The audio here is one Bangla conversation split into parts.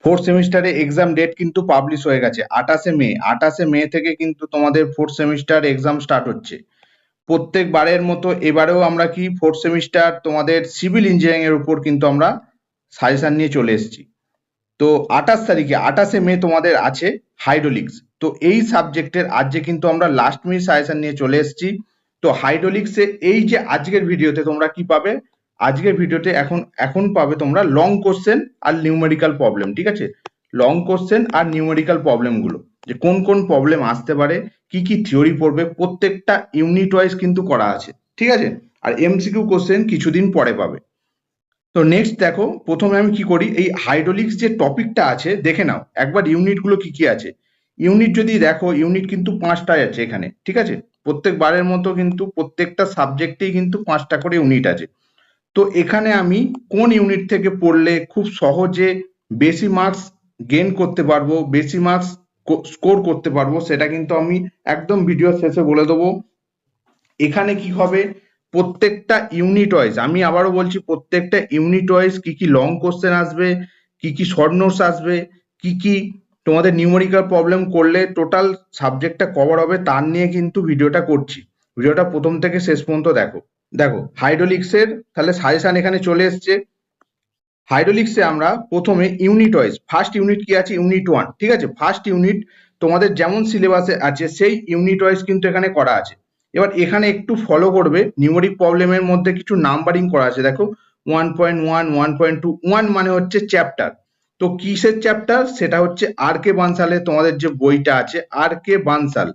ফোর্থ সেমিস্টারে এক্সাম ডেট কিন্তু পাবলিশ হয়ে গেছে 28শে মে। 28শে মে থেকে কিন্তু তোমাদের ফোর্থ সেমিস্টার এক্সাম স্টার্ট হচ্ছে। প্রত্যেকবারের মতো এবারেও আমরা কি ফোর্থ সেমিস্টার তোমাদের সিভিল ইঞ্জিনিয়ারিং এর উপর কিন্তু আমরা সাজেশন নিয়ে চলে এসেছি। তো 28 তারিখে 28শে মে তোমাদের আছে হাইড্রোলিক্স। তো এই সাবজেক্টের আজকে কিন্তু আমরা লাস্ট মিনিট সাজেশন নিয়ে চলে এসেছি। তো হাইড্রোলিক্সে এই যে আজকের ভিডিওতে তোমরা কি পাবে, আজকের ভিডিওতে এখন পাবে তোমরা লং কোশ্চেন আর নিউমেরিক্যাল প্রবলেম। ঠিক আছে, লং কোশ্চেন আর নিউমেরিক্যাল প্রবলেম গুলো, যে কোন কোন প্রবলেম আসতে পারে, কি কি থিওরি পড়বে, প্রত্যেকটা ইউনিট ওয়াইজ কিন্তু করা আছে। ঠিক আছে, আর এমসিকিউ কোশ্চেন কিছুদিন পরে পাবে। তো নেক্সট দেখো, প্রথমে আমি কি করি, এই হাইড্রোলিক্স যে টপিকটা আছে দেখে নাও একবার ইউনিট গুলো কি কি আছে। ইউনিট যদি দেখো, ইউনিট কিন্তু 5টাই আছে এখানে। ঠিক আছে, প্রত্যেকবারের মতো কিন্তু প্রত্যেকটা সাবজেক্টেই কিন্তু 5টা করে ইউনিট আছে। তো এখানে আমি কোন ইউনিট থেকে পড়লে খুব সহজে বেশি মার্কস গেইন করতে পারবো, বেশি মার্কস স্কোর করতে পারবো, সেটা কিন্তু আমি একদম ভিডিও শেষে বলে দেবো। এখানে কি হবে, প্রত্যেকটা ইউনিট ওয়াইজ, আমি আবারও বলছি, প্রত্যেকটা ইউনিট ওয়াইজ কি কি লং কোশ্চেন আসবে, কি কি শর্ট নোটস আসবে, কি কি তোমাদের নিউমেরিক্যাল প্রবলেম করলে টোটাল সাবজেক্টটা কভার হবে, তার নিয়ে কিন্তু ভিডিওটা করছি। ভিডিওটা প্রথম থেকে শেষ পর্যন্ত দেখো। দেখো হাইড্রোলিক্সের তাহলে সাজেশন এখানে চলে এসছে। হাইড্রোলিক্সে আমরা প্রথমে ইউনিট ওয়াইজ, ফার্স্ট ইউনিট কি আছে, ইউনিট 1। ঠিক আছে, ফার্স্ট ইউনিট তোমাদের যেমন সিলেবাসে আছে সেই ইউনিট ওয়াইজ কিন্তু এখানে করা আছে। এবার এখানে একটু ফলো করবে, নিউমেরিক প্রবলেমের মধ্যে কিছু নাম্বারিং করা আছে। দেখো 1.1, 1.2, 1 মানে হচ্ছে চ্যাপ্টার। তো কিসের চ্যাপ্টার, সেটা হচ্ছে আর কে বানসালের তোমাদের যে বইটা আছে, আর কে বানসাল,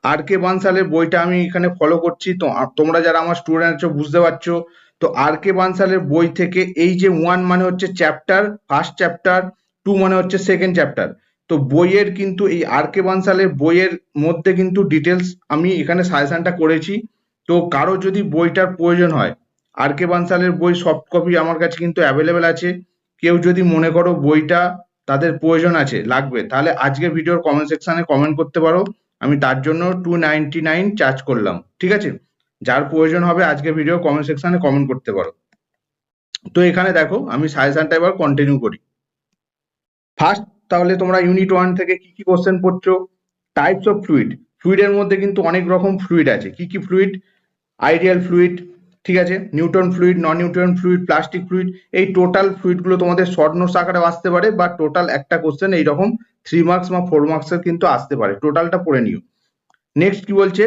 আর কে বানসালের বইটা আমি এখানে ফলো করছি। তো তোমরা যারা আমার স্টুডেন্ট আছো বুঝতে পারছো। তো আর কে বানসালের বই থেকে এই যে 1 মানে হচ্ছে চ্যাপ্টার, ফার্স্ট চ্যাপ্টার, 2 মানে হচ্ছে সেকেন্ড চ্যাপ্টার। তো বইয়ের কিন্তু এই আর কে বানসালের বইয়ের মধ্যে কিন্তু ডিটেলস আমি এখানে সাজেশনটা করেছি। তো কারো যদি বইটার প্রয়োজন হয়, আর কে বানসালের বই সফট কপি আমার কাছে কিন্তু অ্যাভেলেবেল আছে। কেউ যদি মনে করো বইটা তাদের প্রয়োজন আছে, লাগবে, তাহলে আজকের ভিডিওর কমেন্ট সেকশনে কমেন্ট করতে পারো। আমি তার জন্য 299 চার্জ করলাম। ঠিক আছে, যার প্রয়োজন হবে আজকের ভিডিও কমেন্ট সেকশনে কমেন্ট করতে পারো। তো এখানে দেখো আমি সাজেশনটা এবার কন্টিনিউ করি। ফার্স্ট, তাহলে তোমরা ইউনিট 1 থেকে কি কি কোশ্চেন পড়ছো, টাইপস অফ ফ্লুইড। ফ্লুইডের মধ্যে কিন্তু অনেক রকম ফ্লুইড আছে। কি কি ফ্লুইড, আইডিয়াল ফ্লুইড, ঠিক আছে, নিউটন ফ্লুইড, নন নিউটন ফ্লুইড, প্লাস্টিক ফ্লুইড। এই টোটাল ফ্লুইড গুলো তোমাদের শর্ট নোটস আকারে আসতে পারে, বা টোটাল একটা কোশ্চেন এইরকম 3 মার্কস বা 4 মার্কসের কিন্তু আসতে পারে। টোটালটা পড়ে নিও। নেক্সট কি বলছে,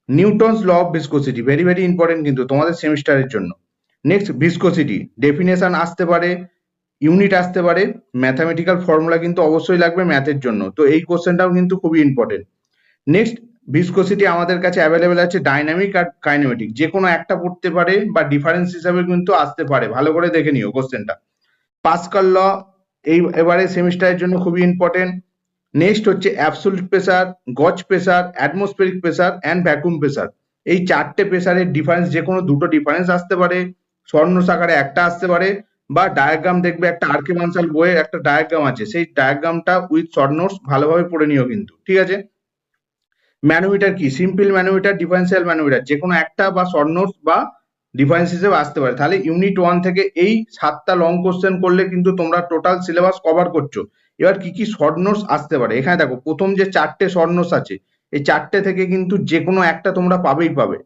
Newton's law of viscosity, very very important কিন্তু তোমাদের সেমিস্টারের জন্য। নেক্সট ভিসকোসিটি ডেফিনেশন আসতে পারে, ইউনিট আসতে পারে, ম্যাথামেটিক্যাল ফর্মুলা কিন্তু অবশ্যই লাগবে ম্যাথের জন্য। তো এই কোশ্চেনটাও কিন্তু খুবই ইম্পর্টেন্ট। নেক্সট, ভিসকোসিটি আমাদের কাছে অ্যাভেলেবেল আছে ডাইনামিক আর কাইনেমেটিক, যে কোনো একটা পড়তে পারে বা ডিফারেন্স হিসাবে কিন্তু আসতে পারে। ভালো করে দেখে নিও কোশ্চেনটা। পাস্কাল ল এই এবারে সেমিস্টারের জন্য খুবই ইম্পর্টেন্ট। নেক্সট হচ্ছে অ্যাবসোলিউট প্রেসার, গজ pressure, atmospheric pressure and vacuum pressure. এই চারটে প্রেসারের ডিফারেন্স, যে কোনো দুটো ডিফারেন্স আসতে পারে, স্বর্ণ সাকারে একটা আসতে পারে, বা ডায়াগ্রাম দেখবে একটা আর কে বানসাল বইয়ের একটা ডায়াগ্রাম আছে, সেই ডায়াগ্রামটা উইথ শর্ট নোটস ভালোভাবে পড়ে নিও কিন্তু। ঠিক আছে, ম্যানোমিটার কি, সিম্পল ম্যানোমিটার, ডিফারেন্সিয়াল ম্যানোমিটার, যে কোনো একটা বা শর্ট নোটস বা ডিফারেন্স হিসেবে আসতে পারে। তাহলে ইউনিট 1 থেকে এই 7টা লং কোশ্চেন করলে কিন্তু তোমরা টোটাল সিলেবাস কভার করছো। এবার কি কি শর্ট নোটস আসতে পারে, এখানে দেখো প্রথম যে 4টে শর্ট নোটস আছে, এই 4টে থেকে কিন্তু যে কোনো একটা তোমরা পাবেই পাবে।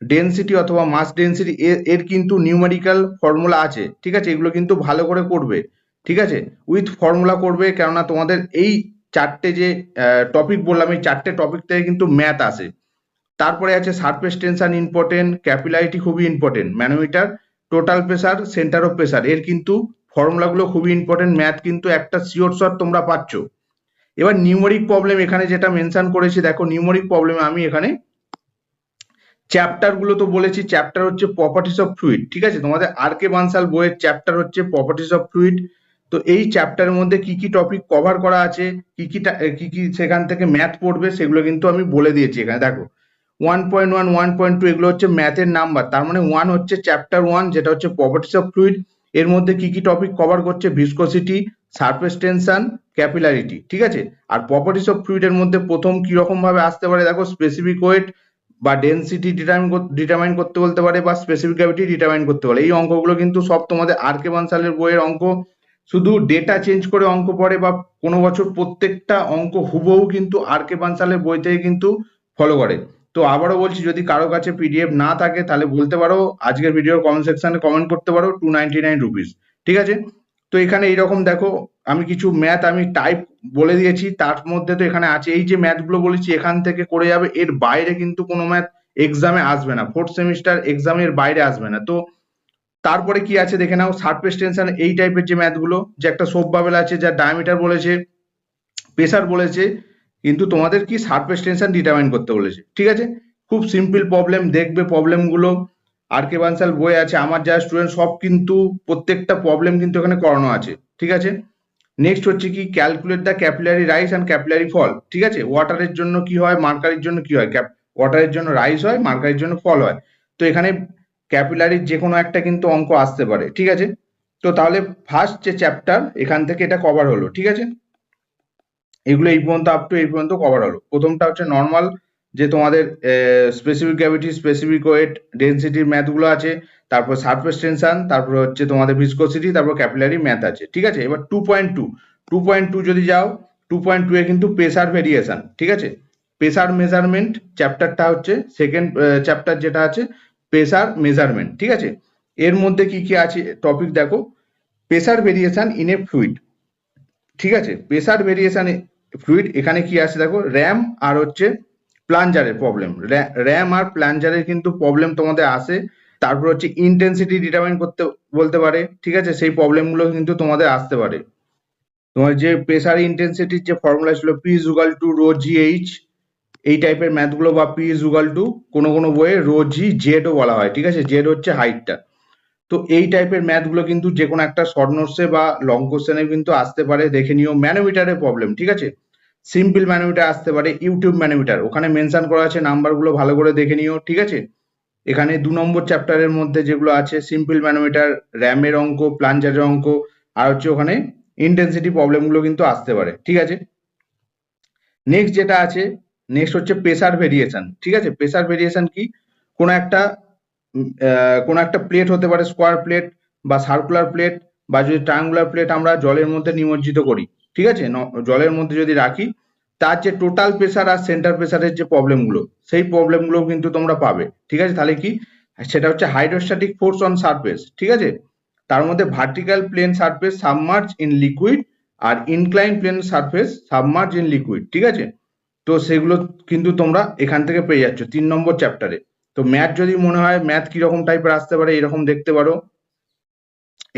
ডেনসিটি অথবা মাস ডেনসিটি, এর কিন্তু নিউমেরিক্যাল ফর্মুলা আছে। ঠিক আছে, এগুলো কিন্তু ভালো করে করবে। ঠিক আছে, উইথ ফর্মুলা করবে, কেননা তোমাদের এই 4টে যে টপিক বললাম, এই 4টে টপিক থেকে কিন্তু ম্যাথ আসে। তারপরে আছে সারফেস টেনশন ইম্পর্টেন্ট, ক্যাপিলারিটি খুবই important, manometer, total pressure, centre of pressure, এর কিন্তু ফর্মুলাগুলো খুবই ইম্পর্টেন্ট। ম্যাথ কিন্তু একটা শিওর শট তোমরা পাচ্ছ। এবার নিউমেরিক প্রবলেম এখানে যেটা মেনশন করেছি, দেখো নিউমেরিক প্রবলেমে আমি এখানে চ্যাপ্টার গুলো তো বলেছি, চ্যাপ্টার হচ্ছে প্রপার্টিস অফ ফ্লুইড। ঠিক আছে, তোমাদের আর কে বানসাল বইয়ের চ্যাপ্টার হচ্ছে প্রপার্টিস অফ ফ্লুইড। তো এই চ্যাপ্টারের মধ্যে কি কি টপিক কভার করা আছে, কি কি সেখান থেকে ম্যাথ পড়বে, সেগুলো কিন্তু আমি বলে দিয়েছি এখানে। দেখো 1.1, 1.2 এগুলো হচ্ছে ম্যাথের নাম্বার, তার মানে 1 হচ্ছে চ্যাপ্টার 1, যেটা হচ্ছে প্রপার্টিস অফ ফ্লুইড। এর মধ্যে কি কি টপিক কভার করছে, ভিসকোসিটি, সারফেস টেনশন, ক্যাপিলারিটি। ঠিক আছে, আর প্রপার্টিস অফ ফ্লুইড এর মধ্যে প্রথম কি রকম ভাবে আসতে পারে, দেখো স্পেসিফিক ওয়েট বা ডেনসিটি ডিটারমাইন করতে বলতে পারে, বা স্পেসিফিক গ্র্যাভিটি ডিটারমাইন করতে পারে। এই অঙ্কগুলো কিন্তু সব তোমাদের আর কে বানসালের বইয়ের অঙ্ক। শুধু ডেটা চেঞ্জ করে অঙ্ক পড়ে বা কোনো বছর প্রত্যেকটা অঙ্ক হুবহু কিন্তু আর কে বানসালের বই থেকে কিন্তু ফলো করে। তো আবারও বলছি, যদি কারো কাছে পিডিএফ না থাকে তাহলে বলতে পারো, আজকের ভিডিওর কমেন্ট সেকশনে কমেন্ট করতে পারো, 299 রুপিস, ঠিক আছে। তো এখানে এইরকম দেখো, আমি কিছু ম্যাথ আমি টাইপ বলে দিয়েছি, তার মধ্যে তো এখানে আছে এই যে ম্যাথগুলো বলেছি এখান থেকে করে যাবে, এর বাইরে কিন্তু কোনো ম্যাথ এক্সামে আসবে না, ফোর্থ সেমিস্টার এক্সামের বাইরে আসবে না। তো তারপরে কি আছে দেখে নাও, সারফেস টেনশন, এই টাইপের যে ম্যাথগুলো, যে একটা সোপ বাবেল আছে যার ডায়ামিটার বলেছে, প্রেসার বলেছে, কিন্তু তোমাদের কি সারফেস টেনশন ডিটারমাইন করতে বলেছে, ঠিক আছে। খুব সিম্পল প্রবলেম, দেখবে প্রবলেমগুলো আর কে বানসাল বই আছে, আমার যারা স্টুডেন্ট সব কিন্তু প্রত্যেকটা প্রবলেম কিন্তু এখানে করানো আছে, ঠিক আছে। নেক্সট হচ্ছে কি, calculate the capillary rise and capillary fall, ঠিক আছে। ওয়াটারের জন্য কি হয়, মার্কারির জন্য কি হয়, ওয়াটারের জন্য রাইজ হয়, মার্কারির জন্য ফল হয়। তো এখানে ক্যাপিলারির যে কোনো একটা কিন্তু অঙ্ক আসতে পারে, ঠিক আছে। তো তাহলে ফার্স্ট যে চ্যাপ্টার এখান থেকে এটা কভার হলো, ঠিক আছে। এগুলো এই পর্যন্ত আপ টু এই পর্যন্ত কভার হলো। প্রথমটা হচ্ছে নর্মাল, যে তোমাদের স্পেসিফিক গ্র্যাভিটি, স্পেসিফিক ওয়েট, ডেনসিটির ম্যাথগুলো আছে, তারপর সারফেস টেনশন, তারপর হচ্ছে তোমাদের ভিসকোসিটি, তারপর ক্যাপিলারি ম্যাথ আছে, ঠিক আছে। এবার 2.2 যদি যাও, 2.2 এ কিন্তু প্রেসার ভেরিয়েশন, ঠিক আছে। প্রেসার মেজারমেন্ট চ্যাপ্টারটা হচ্ছে সেকেন্ড চ্যাপ্টার, যেটা আছে প্রেসার মেজারমেন্ট, ঠিক আছে। এর মধ্যে কি কি আছে টপিক দেখো, pressure variation in a fluid, ঠিক আছে। প্রেসার ভেরিয়েশন ফ্লুইড, এখানে কি আছে দেখো, র্যাম আর হচ্ছে প্লাঞ্জারের প্রবলেম, র্যাম আর প্লাঞ্জারের কিন্তু প্রবলেম তোমাদের আসে। তারপর হচ্ছে ইন্টেন্সিটি ডিটারমাইন করতে বলতে পারে, ঠিক আছে, সেই প্রবলেমগুলো কিন্তু তোমাদের আসতে পারে। তোমার যে প্রেসার ইন্টেন্সিটির যে ফর্মুলা ছিল P is equal to rho g h, এই টাইপের ম্যাথগুলো, বা পি ইজ ইকুয়াল টু কোনো কোনো বইয়ে রো জি জেডও বলা হয়, ঠিক আছে, জেড হচ্ছে হাইটটা। তো এই টাইপের ম্যাথগুলো কিন্তু যে কোনো একটা শর্ট নোটসে বা লং কোশ্চেনে কিন্তু আসতে পারে, দেখে নিও। ম্যানোমিটারের প্রবলেম, ঠিক আছে, সিম্পল ম্যানোমিটার আসতে পারে, ইউটিউব ম্যানোমিটার ওখানে মেনশন করা আছে, নাম্বারগুলো ভালো করে দেখে নিও, ঠিক আছে। এখানে 2 নম্বর চ্যাপ্টারের মধ্যে যেগুলো আছে, সিম্পল ম্যানোমিটার, র্যামের অঙ্ক, প্লাঞ্জারের অঙ্ক, আর হচ্ছে ওখানে ইন্টেন্সিটি প্রবলেমগুলো কিন্তু আসতে পারে, ঠিক আছে। নেক্সট যেটা আছে, নেক্সট হচ্ছে প্রেসার ভেরিয়েশন, ঠিক আছে। প্রেসার ভেরিয়েশন কি, কোনো একটা কোনো একটা প্লেট হতে পারে, স্কোয়ার প্লেট বা সার্কুলার প্লেট, বা যদি ট্রায়াঙ্গুলার প্লেট আমরা জলের মধ্যে নিমজ্জিত করি, ঠিক আছে, জলের মধ্যে যদি রাখি, তার যে টোটাল প্রেসার আর সেন্টার প্রেসারের যে প্রবলেমগুলো, সেই প্রবলেমগুলো কিন্তু তোমরা পাবে, ঠিক আছে। তাহলে কি, সেটা হচ্ছে হাইড্রোস্ট্যাটিক ফোর্স অন সারফেস, ঠিক আছে। তার মধ্যে vertical plane surface submerge in liquid, আর incline plane surface submerge in liquid, ঠিক আছে। তো সেগুলো কিন্তু তোমরা এখান থেকে পেয়ে যাচ্ছ 3 নম্বর চ্যাপ্টারে। তো ম্যাথ যদি মনে হয় ম্যাথ কিরকম টাইপের আসতে পারে, এরকম দেখতে পারো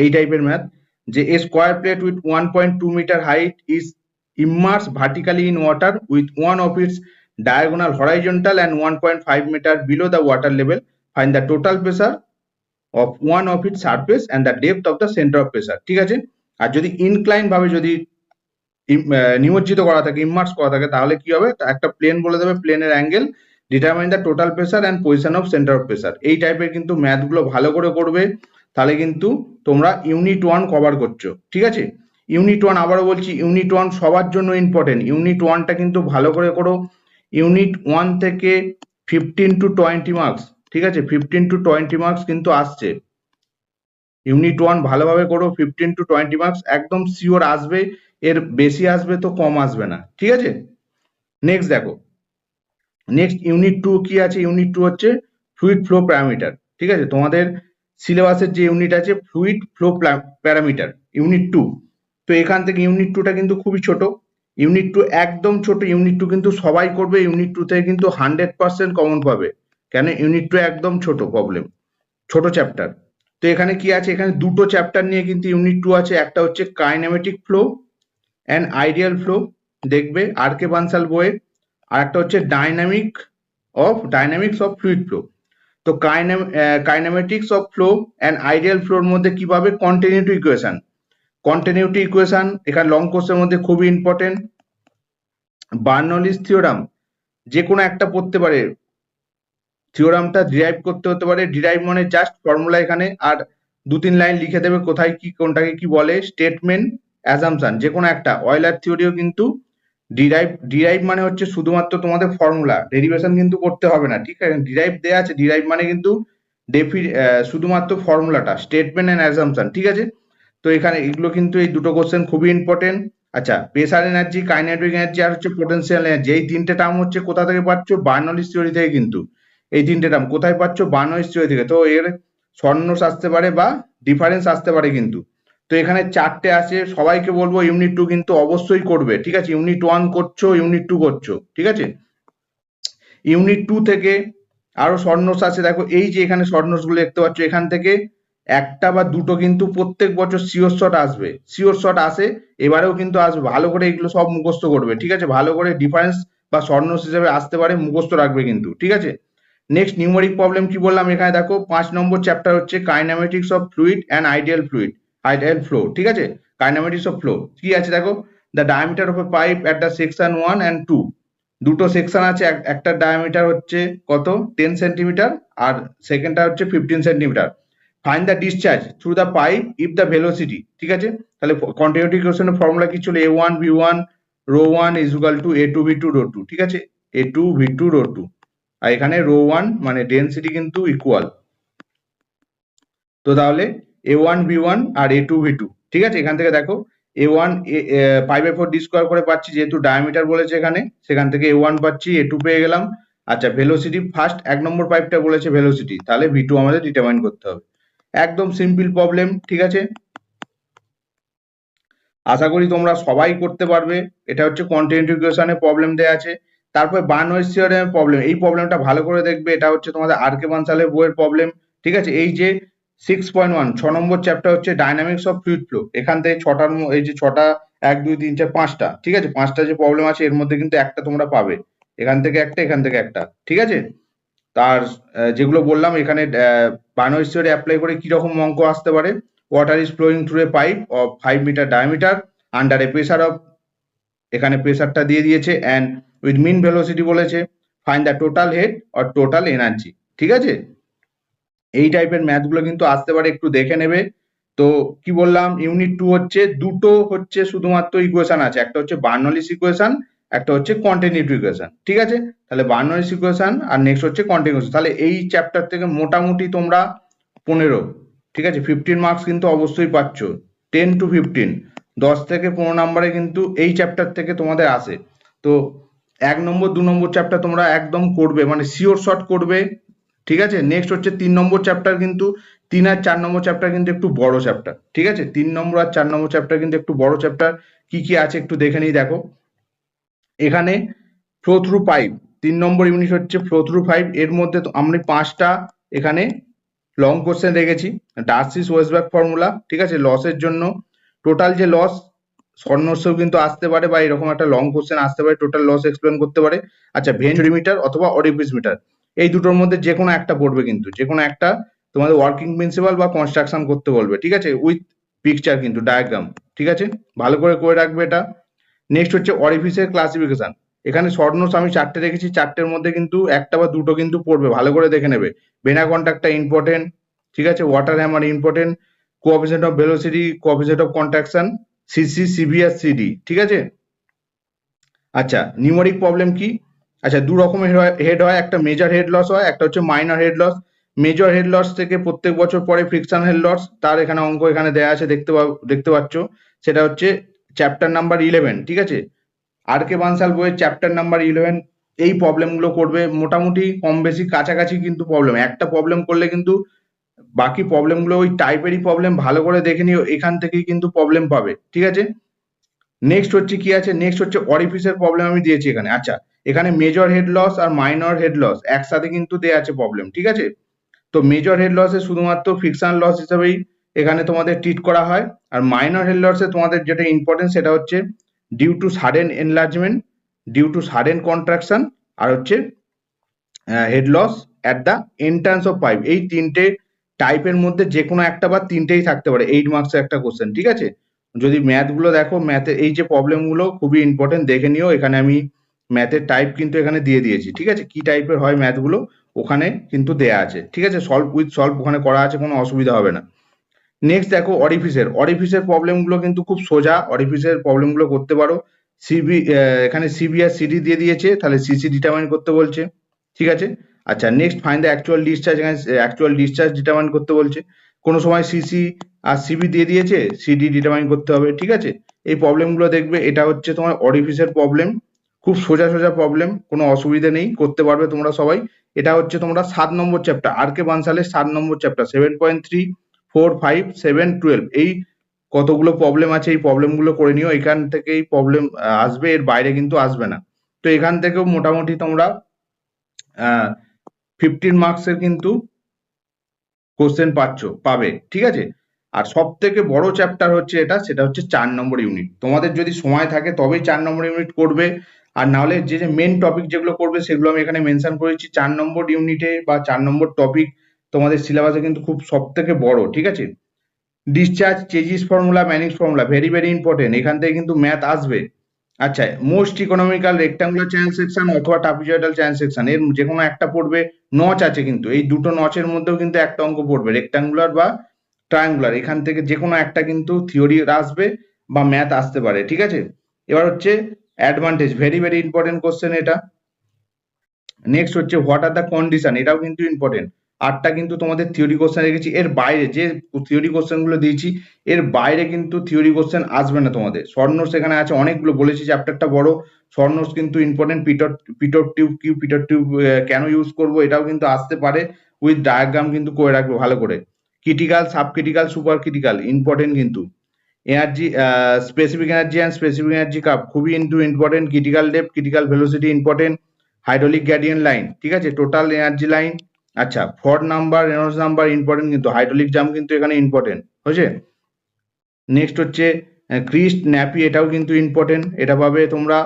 এই টাইপের ম্যাথ, যে a square plate with 1.2 metre height is immersed vertically in water with one of its diagonal horizontal and 1.5 meter below the water level. Find the total pressure of one of its surface and the depth of the center of pressure, ঠিক আছে। আর যদি ইনক্লাইন ভাবে যদি নিমজ্জিত করা থাকে, ইমার্স করা থাকে, তাহলে কি হবে, একটা প্লেন বলে দেবে, প্লেনের angle, determine the total pressure and position of centre of pressure. এই টাইপের কিন্তু ম্যাথগুলো ভালো করে করবে, তাহলে কিন্তু তোমরা ইউনিট 1 কভার করছো, ঠিক আছে। ইউনিট 1 আবারও বলছি, ইউনিট 1 সবার জন্য ইম্পর্টেন্ট, ইউনিট 1টা কিন্তু ভালো করে করো। ইউনিট 1 থেকে 15 to 20 মার্কস, ঠিক আছে, 15 to 20 মার্কস কিন্তু আসছে। ইউনিট 1 ভালোভাবে করো, 15 to 20 মার্কস একদম শিওর আসবে, এর বেশি আসবে তো কম আসবে না, ঠিক আছে। নেক্সট দেখো, নেক্সট ইউনিট 2 কি আছে, ইউনিট 2 হচ্ছে ফ্লুইড ফ্লো প্যারামিটার, ঠিক আছে। তোমাদের সিলেবাসের যে ইউনিট আছে ফ্লুইড ফ্লো প্যারামিটার, ইউনিট 2। তো এখান থেকে ইউনিট 2টা কিন্তু খুবই ছোট, ইউনিট 2 একদম ছোট, ইউনিট 2 কিন্তু সবাই করবে, ইউনিট 2 থেকে কিন্তু 100% কমন পাবে, কেন ইউনিট 2 একদম ছোট প্রবলেম, ছোট চ্যাপ্টার। তো এখানে কি আছে, এখানে দুটো চ্যাপ্টার নিয়ে কিন্তু ইউনিট 2 আছে, একটা হচ্ছে kinematic flow and ideal flow, দেখবে আর কে বানসাল বইয়ে, আর একটা হচ্ছে ডাইনামিক্স অফ ফ্লুইড ফ্লো। তো kinematics of flow and ideal floor মধ্যে কি পাবে, কন্টিনিউটি ইকুয়েশন, কন্টিনিউটি ইকুয়েশন এখানে লং কোর্সের মধ্যে খুবই ইম্পর্টেন্ট। বার্নৌলিস থিওরাম যে কোনো একটা পড়তে পারে, থিওরামটা ডিরাইভ করতে হতে পারে, ডিরাইভ মানে জাস্ট ফর্মুলা এখানে, আর 2-3 লাইন লিখে দেবে কোথায় কি কোনটাকে কি বলে, স্টেটমেন্ট, অ্যাজাম্পশন, যে কোনো একটা। অয়েলার থিওরিও কিন্তু ডিরাইভ মানে হচ্ছে শুধুমাত্র তোমাদের ফর্মুলা, ডেরিভেশন কিন্তু করতে হবে না, ঠিক আছে। ডিরাইভ দেয়া আছে, ডিরাইভ মানে কিন্তু শুধুমাত্র ফর্মুলাটা, স্টেটমেন্ট এন্ড অ্যাজাম্পশন, ঠিক আছে। তো তো এখানে এগুলো কিন্তু এই দুটো কোশ্চেন খুবই ইম্পর্টেন্ট। আচ্ছা, প্রেসার এনার্জি, কাইনেটিক এনার্জি আর হচ্ছে পোটেনশিয়াল এনার্জি, এই তিনটে টার্ম হচ্ছে কোথা থেকে পাচ্ছ? বার্নৌলিস থিওরি থেকে। কিন্তু এই তিনটে টার্ম কোথায় পাচ্ছ? বার্নৌলিস থিওরি থেকে। তো এর সন্ন্যাস আসতে পারে বা ডিফারেন্স আসতে পারে কিন্তু। তো এখানে চারটে আছে, সবাইকে বলবো ইউনিট 2 কিন্তু অবশ্যই করবে, ঠিক আছে? ইউনিট 1 করছো, ইউনিট 2 করছো, ঠিক আছে? ইউনিট 2 থেকে আরো শর্ট নোটস আছে, দেখো এই যে এখানে শর্ট নোটস গুলো দেখতে পাচ্ছ, এখান থেকে একটা বা দুটো কিন্তু প্রত্যেক বছর শিওর শট আসবে, শিওর শট আসে, এবারেও কিন্তু আসবে। ভালো করে এগুলো সব মুখস্থ করবে, ঠিক আছে? ভালো করে ডিফারেন্স বা শর্ট নোটস হিসেবে আসতে পারে, মুখস্থ রাখবে কিন্তু, ঠিক আছে? নেক্সট নিউমেরিক প্রবলেম কি বললাম এখানে দেখো, 5 নম্বর চ্যাপ্টার হচ্ছে kinematics of fluid and ideal fluid, ideal flow, ঠিক আছে? কাইনামেটিক্স অফ ফ্লো কি আছে দেখো, the diameter of a pipe at the section 1 and 2, দুটো সেকশন আছে, একটা ডায়ামিটার হচ্ছে কত 10 সেন্টিমিটার আর সেকেন্ডটা হচ্ছে 15 centimetre. Find the discharge through the pipe if the velocity, ঠিক আছে? তাহলে কন্টিনিউটি ইকুয়েশনের ফর্মুলা কি ছিল? a1 v1 rho 1 is equal to a2 v2 রো 2, ঠিক আছে? a2 v2 রো 2, আর এখানে রো 1 মানে ডেনসিটি কিন্তু ইকুয়াল। তো তাহলে a1 v1 আর a2 v2, ঠিক আছে? এখান থেকে দেখো a1 5/4 ডি স্কোয়ার করে পাচ্ছি, যেহেতু ডায়ামিটার বলেছে এখানে, সেখান থেকে a1 পাচ্ছি, a2 পেয়ে গেলাম। আচ্ছা, ভেলোসিটি ফার্স্ট 1 নম্বর পাইপটা বলেছে ভেলোসিটি, তাহলে v2 আমাদের ডিটারমাইন করতে হবে। একদম সিম্পল প্রবলেম, ঠিক আছে? আশা করি তোমরা সবাই করতে পারবে। এটা হচ্ছে কন্টিনিউটি ইকুয়েশনের প্রবলেম দেয়া আছে। তারপরে বার্নৌলিস থিওরেমের প্রবলেম, এই প্রবলেমটা ভালো করে দেখবে, এটা হচ্ছে তোমাদের আর কে বানসালের বইয়ের প্রবলেম, ঠিক আছে? এই যে 6.1 6 নম্বর চ্যাপ্টার হচ্ছে ডাইনামিক্স অফ ফ্লুইড ফ্লো, এখান থেকে ছটার এই যে ছটা 1 2 3 4 5টা, ঠিক আছে? 5টা যে প্রবলেম আছে এর মধ্যে কিন্তু একটা তোমরা পাবে, এখান থেকে একটা, এখান থেকে একটা, ঠিক আছে? তার যেগুলো বললাম এখানে বার্নৌলিস থিওরি অ্যাপ্লাই করে কি রকম অঙ্ক আসতে পারে? Water is flowing through a pipe of 5 metre diameter under a pressure of, এখানে প্রেসারটা দিয়ে দিয়েছে, অ্যান্ড উইথ মিন ভেলোসিটি বলেছে, find the total head or total energy, ঠিক আছে? এই টাইপের ম্যাথগুলো কিন্তু আসতে পারে, একটু দেখে নেবে। তো কি বললাম, ইউনিট 2 হচ্ছে দুটো হচ্ছে শুধুমাত্র ইকুয়েশন আছে, একটা হচ্ছে বার্নৌলিস ইকুয়েশন, একটা হচ্ছে কন্টিনিউটি ইকুয়েশন, ঠিক আছে? তাহলে বার্নৌলিস ইকুয়েশন আর নেক্সট হচ্ছে কন্টিনিউটি। তাহলে এই চ্যাপ্টার থেকে মোটামুটি তোমরা 15, ঠিক আছে, 15 মার্কস কিন্তু অবশ্যই পাচ্ছ, 10 to 15, 10 থেকে 15 নম্বরে কিন্তু এই চ্যাপ্টার থেকে তোমাদের আসে। তো 1 নম্বর 2 নম্বর চ্যাপ্টার তোমরা একদম করবে, মানে শিওর শর্ট করবে, ঠিক আছে? নেক্সট হচ্ছে 3 নম্বর চ্যাপ্টার, কিন্তু 3 আর 4 নম্বর চ্যাপ্টার কিন্তু একটু বড় চ্যাপ্টার, ঠিক আছে? 3 নম্বর আর 4 নম্বর চ্যাপ্টার কিন্তু একটু বড় চ্যাপ্টার। কি কি আছে একটু দেখে নিই, দেখো এখানে ফ্লো থ্রু পাইপ, 3 নম্বর ইউনিট হচ্ছে ফ্লো থ্রু পাইপ, এর মধ্যে আমি 5টা এখানে লং কোশ্চেন রেখেছি। ডার্সিস ওয়েসবার্গ ফর্মুলা, ঠিক আছে, লসের জন্য টোটাল যে লস, স্বর্ণস্যও কিন্তু আসতে পারে, বা এরকম একটা লং কোশ্চেন আসতে পারে, টোটাল লস এক্সপ্লেন করতে পারে। আচ্ছা, ভেন্টুরি মিটার অথবা অরিফিস মিটার, এই দুটোর মধ্যে যে কোনো একটা পড়বে কিন্তু, যে কোনো একটা তোমাদের ওয়ার্কিং প্রিন্সিপাল বা কনস্ট্রাকশন করতে বলবে, ঠিক আছে? উইথ পিকচার কিন্তু, ডায়াগ্রাম, ঠিক আছে? ভালো করে রাখবে এটা। নেক্সট হচ্ছে অরিফিসের ক্লাসিফিকেশন, এখানে শর্ট নোটস আমি 4টে রেখেছি, 4টের মধ্যে কিন্তু একটা বা দুটো কিন্তু পড়বে, ভালো করে দেখে নেবে। ভেনা কন্ট্যাক্টটা ইম্পর্টেন্ট, ঠিক আছে? Water hammer important, coefficient of velocity, coefficient of contraction, CC CB আর সিডি, ঠিক আছে? আচ্ছা, নিউমেরিক প্রবলেম কি? আচ্ছা, দু রকমের হেড হয়, একটা মেজর হেড লস হয়, একটা হচ্ছে minor head loss. Major head loss থেকে প্রত্যেক বছর পরে ফ্রিকশন হেড লস, তার এখানে অঙ্ক এখানে দেয়া আছে, দেখতে পাচ্ছ, সেটা হচ্ছে চ্যাপ্টার নাম্বার 11, ঠিক আছে? আর কে বানসাল বইয়ের চ্যাপ্টার নাম্বার 11, এই প্রবলেমগুলো করবে, মোটামুটি কম বেশি কাছাকাছি কিন্তু প্রবলেম, একটা প্রবলেম করলে কিন্তু বাকি প্রবলেমগুলো ওই টাইপেরই প্রবলেম, ভালো করে দেখে নিও, এখান থেকেই কিন্তু প্রবলেম পাবে, ঠিক আছে? নেক্সট হচ্ছে কি আছে, নেক্সট হচ্ছে অরিফিসের প্রবলেম আমি দিয়েছি এখানে। আচ্ছা, এখানে মেজর হেড লস আর মাইনর হেড লস একসাথে কিন্তু দেয়া আছে প্রবলেম, ঠিক আছে? তো মেজর হেড লসে শুধুমাত্র ফ্রিকশন লস হিসেবেই এখানে তোমাদের ট্রিট করা হয়, আর মাইনর হেড লসে তোমাদের যেটা ইম্পর্টেন্ট সেটা হচ্ছে due to sudden enlargement, due to sudden contraction, আর হচ্ছে head loss at the entrance of pipe. এই তিনটে টাইপের মধ্যে যে কোনো একটা বা তিনটেই থাকতে পারে, 8 মার্কসের একটা কোশ্চেন, ঠিক আছে? যদি ম্যাথগুলো দেখো, ম্যাথে এই যে প্রবলেমগুলো খুবই ইম্পর্টেন্ট, দেখে নিও, এখানে আমি ম্যাথের টাইপ কিন্তু এখানে দিয়ে দিয়েছি, ঠিক আছে? কি টাইপের হয় ম্যাথগুলো ওখানে কিন্তু দেয়া আছে, ঠিক আছে? সলভ ওখানে করা আছে, কোনো অসুবিধা হবে না। নেক্সট দেখো অরিফিসের প্রবলেমগুলো কিন্তু খুব সোজা, অরিফিসের প্রবলেমগুলো করতে পারো। সিবি, এখানে সিবি আর সিডি দিয়ে দিয়েছে, তাহলে সিসি ডিটারমাইন করতে বলছে, ঠিক আছে? আচ্ছা, next find the actual discharge, এখানে অ্যাকচুয়াল ডিসচার্জ ডিটারমাইন করতে বলছে। কোনো সময় সিসি আর সিবি দিয়ে দিয়েছে, সিডি ডিটারমাইন করতে হবে, ঠিক আছে। এই প্রবলেমগুলো দেখবে, এটা হচ্ছে তোমার অরিফিসের প্রবলেম, খুব সোজা সোজা প্রবলেম, কোনো অসুবিধা নেই, করতে পারবে তোমরা সবাই। এটা হচ্ছে তোমরা 7 নম্বর চ্যাপ্টার, আর কে বানসালের 7 নম্বর চ্যাপ্টার, 7.3, 4, 5, 7, 12, এই কতগুলো প্রবলেম আছে, এই প্রবলেমগুলো করে নিও। এখান থেকেই প্রবলেম আসবে, এর বাইরে কিন্তু আসবে না। তো এখান থেকেও মোটামুটি তোমরা 15 মার্কসের কিন্তু কোশ্চেন পাবে, ঠিক আছে। আর সব থেকে বড় চ্যাপ্টার হচ্ছে এটা, সেটা হচ্ছে 4 নম্বর ইউনিট। তোমাদের যদি সময় থাকে তবেই 4 নম্বর ইউনিট করবে, আর নাহলে যে মেন টপিক যেগুলো করবে সেগুলো আমি এখানে মেনশন করেছি। 4 নম্বর ইউনিটে বা 4 নম্বর টপিক তোমাদের সিলেবাসে কিন্তু খুব সব থেকে বড়, ঠিক আছে। Discharge, Chezy's formula, Manning's formula, very very important, এখান থেকে কিন্তু ম্যাথ আসবে। আচ্ছা, most economical rectangular channel section অথবা ট্রাপিজয়েডাল চ্যানেল সেকশন, এর যে কোনো একটা পড়বে। নচ আছে কিন্তু, এই দুটো নচের মধ্যেও কিন্তু একটা অঙ্ক পড়বে, রেক্টাঙ্গুলার বা ট্রায়াঙ্গুলার, এখান থেকে যে কোনো একটা কিন্তু থিওরি আসবে বা ম্যাথ আসতে পারে, ঠিক আছে। এবার হচ্ছে advantage, very very important question এটা। নেক্সট হচ্ছে হোয়াট আর দ্য কন্ডিশন, এটাও কিন্তু ইম্পর্টেন্ট। 8টা কিন্তু তোমাদের থিওরি কোশ্চেন রেখেছি, এর বাইরে যে থিওরি কোশ্চেন গুলো দিয়েছি এর বাইরে কিন্তু থিওরি কোশ্চেন আসবে না তোমাদের। শর্ট নোটস এখানে আছে অনেকগুলো, বলেছি চ্যাপ্টারটা বড়, শর্ট নোটস কিন্তু important. Peter tube Peter tube কেন ইউজ করব এটাও কিন্তু আসতে পারে, উইথ ডায়াগ্রাম কিন্তু করে রাখবে ভালো করে। Critical, sub critical, super critical important কিন্তু। Energy, specific energy and specific energy curve খুবই important. Critical depth, critical velocity important. Hydraulic gradient line, ঠিক আছে, টোটাল এনার্জি লাইন। আচ্ছা, Froude number, Reynolds number important কিন্তু, হাইড্রোলিক জাম্প কিন্তু এখানে ইম্পর্টেন্ট হয়েছে। নেক্সট হচ্ছে ক্রিস্ট, ন্যাপি, এটাও কিন্তু ইম্পর্টেন্ট, এটা পাবে তোমরা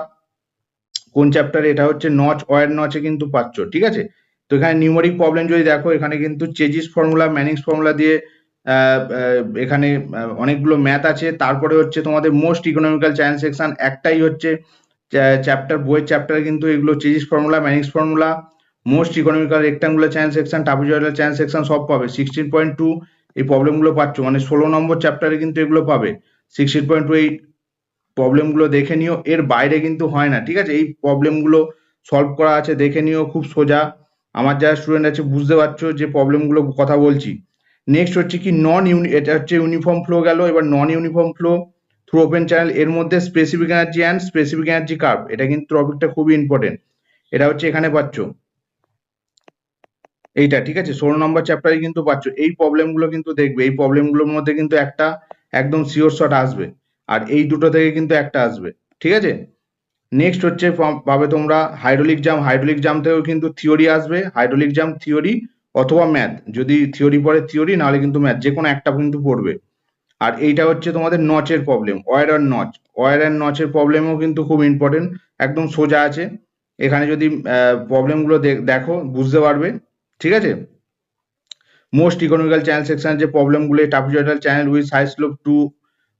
কোন চ্যাপ্টারে, এটা হচ্ছে নচ, ওয়ার নচে কিন্তু পাচ্ছ, ঠিক আছে। তো এখানে নিউমেরিক প্রবলেম যদি দেখো, এখানে কিন্তু চেজিস ফর্মুলা, ম্যানিংস ফর্মুলা দিয়ে এখানে অনেকগুলো ম্যাথ আছে। তারপরে হচ্ছে তোমাদের মোস্ট ইকোনমিক্যাল চ্যানেল সেকশন, একটাই হচ্ছে চ্যাপ্টার, বইয়ের চ্যাপ্টারে কিন্তু এগুলো Chezy's formula, Manning's formula, most economical rectangular channel section, trapezoidal channel section সব পাবে। 16.2 এই প্রবলেমগুলো পাচ্ছ, মানে 16 নম্বর চ্যাপ্টারে কিন্তু এগুলো পাবে। 16.2 এই প্রবলেমগুলো দেখে নিও, এর বাইরে কিন্তু হয় না, ঠিক আছে। এই প্রবলেমগুলো সলভ করা আছে, দেখে নিও, খুব সোজা। আমার যারা স্টুডেন্ট আছে বুঝতে পারছো যে প্রবলেমগুলো কথা বলছি। নেক্সট হচ্ছে কি এটা হচ্ছে ইউনিফর্ম ফ্লো গেল, এবার non uniform flow through open channel, এর মধ্যে specific energy and specific energy curve, এটা কিন্তু টপিকটা খুবই ইম্পর্টেন্ট। এটা হচ্ছে এখানে পাচ্ছ এইটা, ঠিক আছে, 16 নম্বর চ্যাপ্টারে কিন্তু পাচ্ছ। এই প্রবলেমগুলো কিন্তু দেখবে, এই প্রবলেমগুলোর মধ্যে কিন্তু একটা একদম শিওর শট আসবে, আর এই দুটো থেকে কিন্তু একটা আসবে, ঠিক আছে। নেক্সট হচ্ছে পাবে তোমরা হাইড্রোলিক জাম্প, হাইড্রোলিক জাম্প থেকেও কিন্তু থিওরি আসবে, হাইড্রোলিক জাম্প থিওরি অথবা ম্যাথ, যদি থিওরি পড়ে থিওরি, নাহলে কিন্তু ম্যাথ, যে কোনো একটা কিন্তু পড়বে। আর এইটা হচ্ছে তোমাদের নচের প্রবলেম, ওয়ার আর নচ, ওয়ার আর নচের প্রবলেমও কিন্তু খুব ইম্পর্টেন্ট, একদম সোজা আছে। এখানে যদি প্রবলেমগুলো দেখো বুঝতে পারবে, ঠিক আছে। মোস্ট ইকোনমিক্যাল চ্যানেল সেকশন যে প্রবলেমগুলো, trapezoidal channel with side slope 2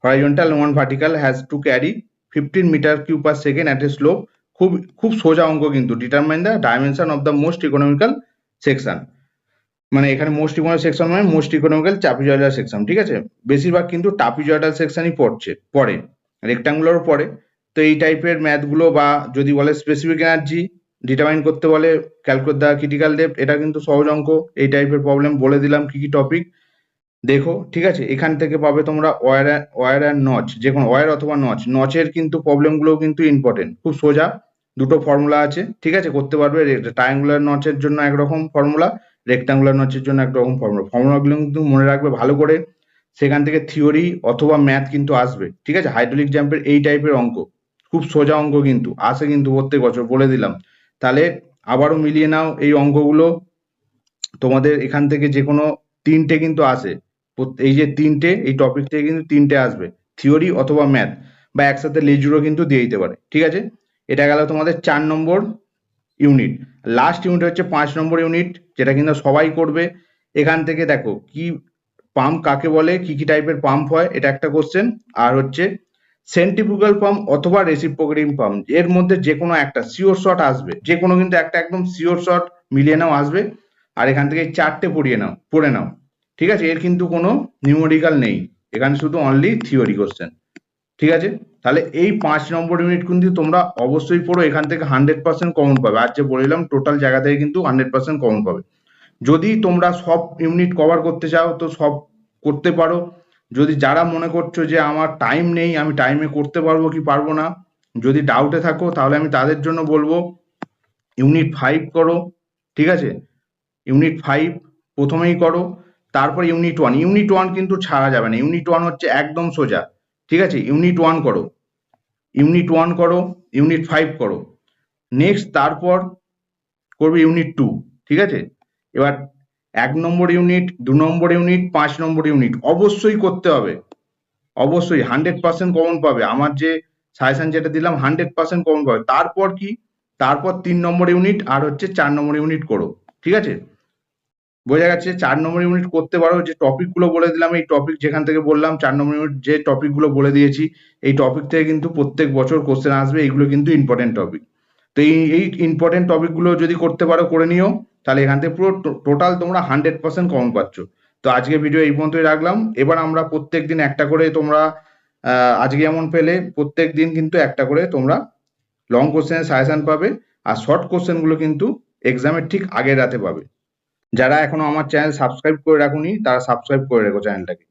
horizontal and 1 vertical has to carry 15 meter cube per second at a slope, খুব খুব সোজা অঙ্ক কিন্তু। Determine the dimension of the most economical section, মানে এখানে মোস্ট ইকোনমিক্যাল সেকশন মানে মোস্ট ইকোনমিক্যাল ট্রাপিজয়েডাল সেকশন, ঠিক আছে। বেশিরভাগ কিন্তু ট্রাপিজয়েডাল সেকশনই পড়ে, রেক্টাঙ্গুলারও পড়ে। তো এই টাইপের ম্যাথগুলো, বা যদি বলে স্পেসিফিক এনার্জি ডিটারমাইন করতে বলে ক্যালকুলেট দ্য ক্রিটিক্যাল ডেপথ, এটা কিন্তু সহজ অঙ্ক। এই টাইপের প্রবলেম বলে দিলাম কি কি টপিক, দেখো, ঠিক আছে। এখান থেকে পাবে তোমরা ওয়ার আর নচ, যে কোনো ওয়ার অথবা নচ, নচের কিন্তু প্রবলেমগুলো কিন্তু ইম্পর্টেন্ট, খুব সোজা, দুটো ফর্মুলা আছে, ঠিক আছে, করতে পারবে। ট্রায়াঙ্গুলার নচের জন্য একরকম ফর্মুলা, রেক্টাঙ্গুলার নচের জন্য একরকম ফর্মুলা, ফর্মুলাগুলো কিন্তু মনে রাখবে ভালো করে। সেখান থেকে থিওরি অথবা ম্যাথ কিন্তু আসবে, ঠিক আছে। হাইড্রোলিক জাম্পের এই টাইপের অঙ্ক খুব সোজা অঙ্ক কিন্তু আসে কিন্তু প্রত্যেক বছর, বলে দিলাম। তাহলে আবারও মিলিয়ে নাও এই অঙ্কগুলো, তোমাদের এখান থেকে যে কোনো তিনটে কিন্তু আসে, এই যে তিনটে, এই টপিক থেকে কিন্তু তিনটে আসবে, থিওরি অথবা ম্যাথ, বা একসাথে লেজুরও কিন্তু দিয়ে দিতে পারে, ঠিক আছে। এটা গেল তোমাদের 4 নম্বর ইউনিট। লাস্ট ইউনিট হচ্ছে 5 নম্বর ইউনিট, যেটা কিন্তু সবাই করবে। এখান থেকে দেখো কি পাম্প কাকে বলে, কি কি টাইপের পাম্প হয়, এটা একটা কোশ্চেন। আর হচ্ছে সেন্ট্রিফুগাল পাম্প অথবা রেসিপ্রোকেটিং পাম্প, এর মধ্যে যে কোনো একটা শিওর শট আসবে, যে কোনো কিন্তু একটা একদম শিওর শট মিলিয়ে নাও আসবে। আর এখান থেকে 4টে পড়ে নাও, ঠিক আছে। এর কিন্তু কোনো নিউমেরিক্যাল নেই, এখানে শুধু অনলি থিওরি কোশ্চেন, ঠিক আছে। তাহলে এই 5 নম্বর ইউনিট কিন্তু তোমরা অবশ্যই পড়ো, এখান থেকে 100% কমন পাবে। আর যে বললাম টোটাল জায়গা থেকে কিন্তু 100% কমন পাবে। যদি তোমরা সব ইউনিট কভার করতে চাও, তো সব করতে পারো। যদি যারা মনে করছো যে আমার টাইম নেই, আমি টাইমে করতে পারবো কি পারবো না, যদি ডাউটে থাকো, তাহলে আমি তাদের জন্য বলবো ইউনিট 5 করো, ঠিক আছে? ইউনিট 5 প্রথমেই করো, তারপর ইউনিট 1। ইউনিট 1 কিন্তু ছাড়া যাবে না, ইউনিট 1 হচ্ছে একদম সোজা, ঠিক আছে? ইউনিট 1 করো, ইউনিট 1 করো, ইউনিট 5 করো, নেক্সট তারপর করবে ইউনিট 2, ঠিক আছে? এবার 1 নম্বর ইউনিট, 2 নম্বর ইউনিট, 5 নম্বর ইউনিট অবশ্যই করতে হবে, অবশ্যই 100% কমন পাবে। আমার যে সাজেশন যেটা দিলাম 100% কমন পাবে। তারপর কি, তারপর 3 নম্বর ইউনিট আর হচ্ছে 4 নম্বর ইউনিট করো, ঠিক আছে? বোঝা গেছে? 4 নম্বর ইউনিট করতে পারো, যে টপিকগুলো বলে দিলাম, এই টপিক যেখান থেকে বললাম 4 নম্বর ইউনিট যে টপিকগুলো বলে দিয়েছি, এই টপিক থেকে কিন্তু প্রত্যেক বছর কোশ্চেন আসবে, এইগুলো কিন্তু ইম্পর্টেন্ট টপিক। তো এই ইম্পর্টেন্ট টপিকগুলো যদি করতে পারো, করে নিও, তাহলে এখান থেকে পুরো টোটাল তোমরা 100% কমন পাচ্ছ। তো আজকে ভিডিও এই পর্যন্তই রাখলাম। এবার আমরা প্রত্যেক দিন একটা করে তোমরা আজকে যেমন পেলে প্রত্যেক দিন কিন্তু একটা করে তোমরা লং কোশ্চেনের সাজেশন পাবে, আর শর্ট কোশ্চেনগুলো কিন্তু এক্সামের ঠিক আগের রাতে পাবে। যারা এখনো আমার চ্যানেল সাবস্ক্রাইব করে রাখুনি, তারা সাবস্ক্রাইব করে রেখো চ্যানেলটাকে।